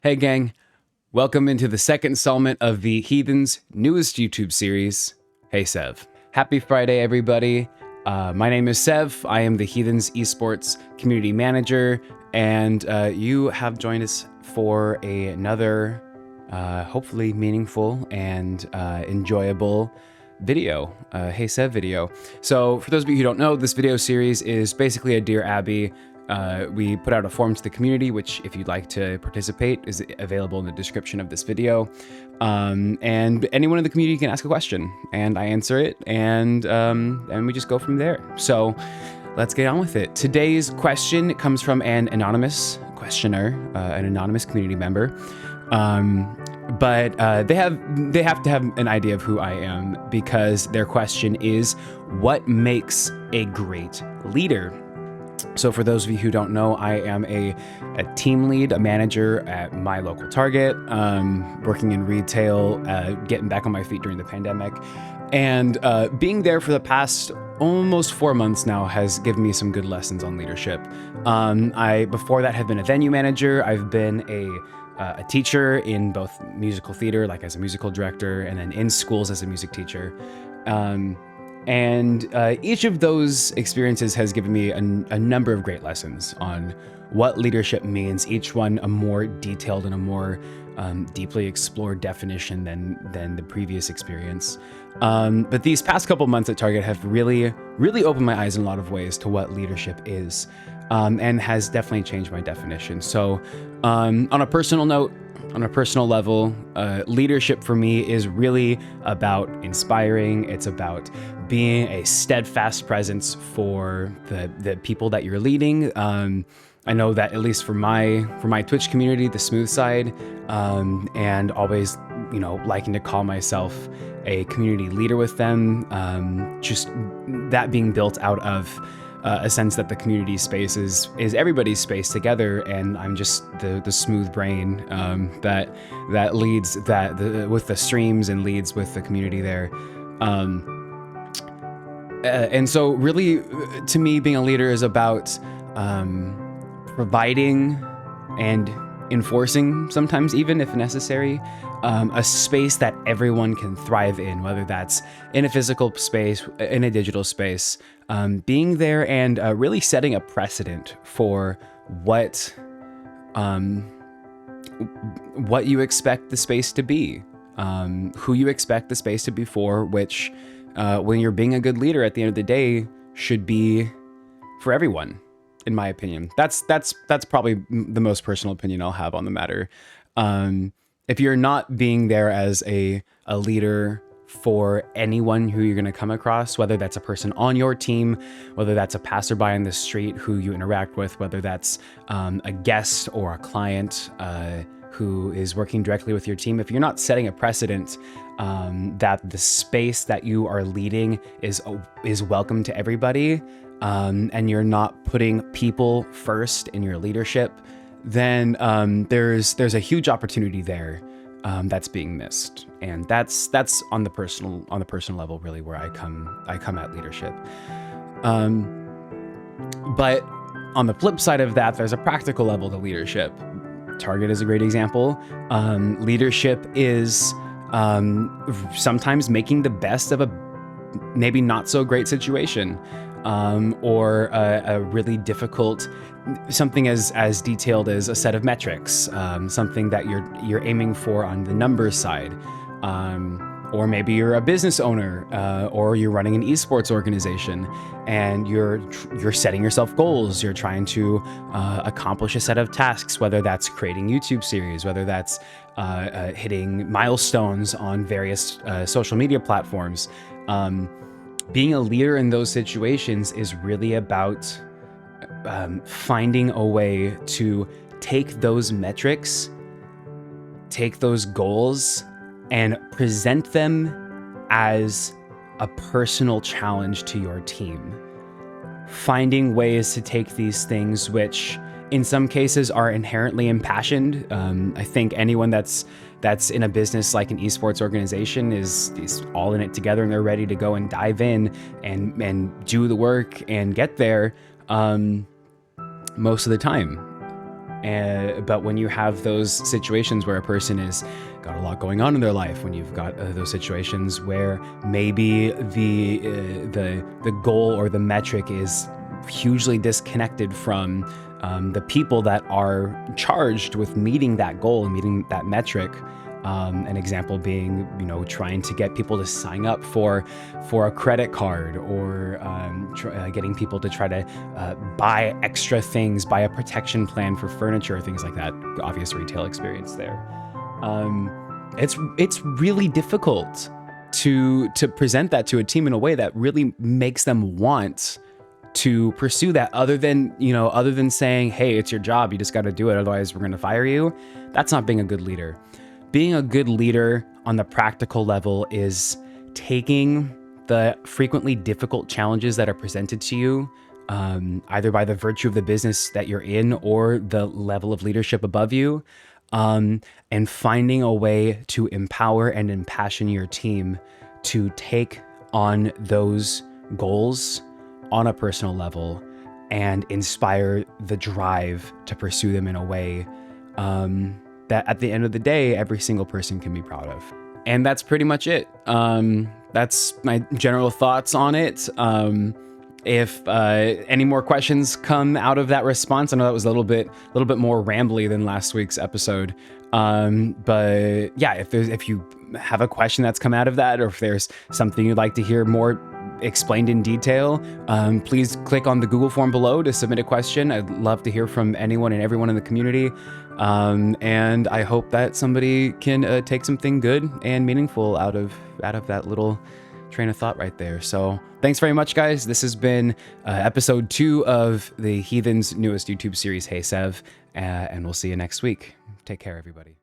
Hey gang, welcome into the second installment of the Heathens' newest YouTube series, Hey Sev. Happy Friday, everybody. My name is Sev. I am the Heathens eSports community manager, and you have joined us for another hopefully meaningful and enjoyable video, Hey Sev video. So for those of you who don't know, this video series is basically a Dear Abby. We put out a form to the community, which if you'd like to participate is available in the description of this video. And anyone in the community can ask a question and I answer it, and we just go from there. So let's get on with it. Today's question comes from an anonymous questioner, an anonymous community member. But they have to have an idea of who I am, because their question is, what makes a great leader? So for those of you who don't know, I am a team lead, a manager at my local Target, working in retail, getting back on my feet during the pandemic. And being there for the past almost 4 months now has given me some good lessons on leadership. I, before that, have been a venue manager. I've been a teacher in both musical theater, like as a musical director, and then in schools as a music teacher. And each of those experiences has given me a number of great lessons on what leadership means, each one a more detailed and a more deeply explored definition than the previous experience. But these past couple months at Target have really opened my eyes in a lot of ways to what leadership is, and has definitely changed my definition. So on a personal note, on a personal level, leadership for me is really about inspiring. It's about being a steadfast presence for the people that you're leading. I know that at least for my Twitch community, the smooth side, and always, liking to call myself a community leader with them. Just that being built out of a sense that the community space is everybody's space together, and I'm just the smooth brain that leads with the streams and leads with the community there. And so really, to me, being a leader is about providing and enforcing, sometimes even if necessary, a space that everyone can thrive in, whether that's in a physical space, in a digital space, being there and really setting a precedent for what you expect the space to be, who you expect the space to be for, which when you're being a good leader at the end of the day should be for everyone, in my opinion. That's probably the most personal opinion I'll have on the matter. If you're not being there as a leader for anyone who you're going to come across, whether that's a person on your team, whether that's a passerby on the street who you interact with, whether that's a guest or a client who is working directly with your team, if you're not setting a precedent that the space that you are leading is welcome to everybody, and you're not putting people first in your leadership, then there's a huge opportunity there that's being missed, and that's on the personal level really where I come at leadership. But on the flip side of that, there's a practical level to leadership. Target is a great example. Leadership is sometimes making the best of a maybe not so great situation, or a really difficult, something as detailed as a set of metrics, something that you're aiming for on the numbers side, or maybe you're a business owner, or you're running an eSports organization, and you're setting yourself goals. You're trying to accomplish a set of tasks, whether that's creating YouTube series, whether that's hitting milestones on various social media platforms. Being a leader in those situations is really about finding a way to take those metrics, take those goals, and present them as a personal challenge to your team. Finding ways to take these things, which in some cases are inherently impassioned. I think anyone that's in a business like an esports organization is all in it together, and they're ready to go and dive in and do the work and get there most of the time. But when you have those situations where a person has got a lot going on in their life, when you've got those situations where maybe the goal or the metric is hugely disconnected from the people that are charged with meeting that goal and meeting that metric. An example being, trying to get people to sign up for a credit card, or getting people to try to buy extra things, buy a protection plan for furniture, things like that. Obvious retail experience there. It's really difficult to present that to a team in a way that really makes them want to pursue that, other than saying, hey, it's your job, you just got to do it, otherwise we're going to fire you. That's not being a good leader. Being a good leader on the practical level is taking the frequently difficult challenges that are presented to you, either by the virtue of the business that you're in or the level of leadership above you, and finding a way to empower and impassion your team to take on those goals on a personal level and inspire the drive to pursue them in a way that at the end of the day, every single person can be proud of. And that's pretty much it. That's my general thoughts on it. If any more questions come out of that response, I know that was a little bit more rambly than last week's episode. But yeah, if you have a question that's come out of that, or if there's something you'd like to hear more explained in detail, please click on the Google form below to submit a question. I'd love to hear from anyone and everyone in the community. And I hope that somebody can take something good and meaningful out of that little train of thought right there. So thanks very much, guys. This has been episode 2 of the Heathens' newest YouTube series, Hey Sev, and we'll see you next week. Take care, everybody.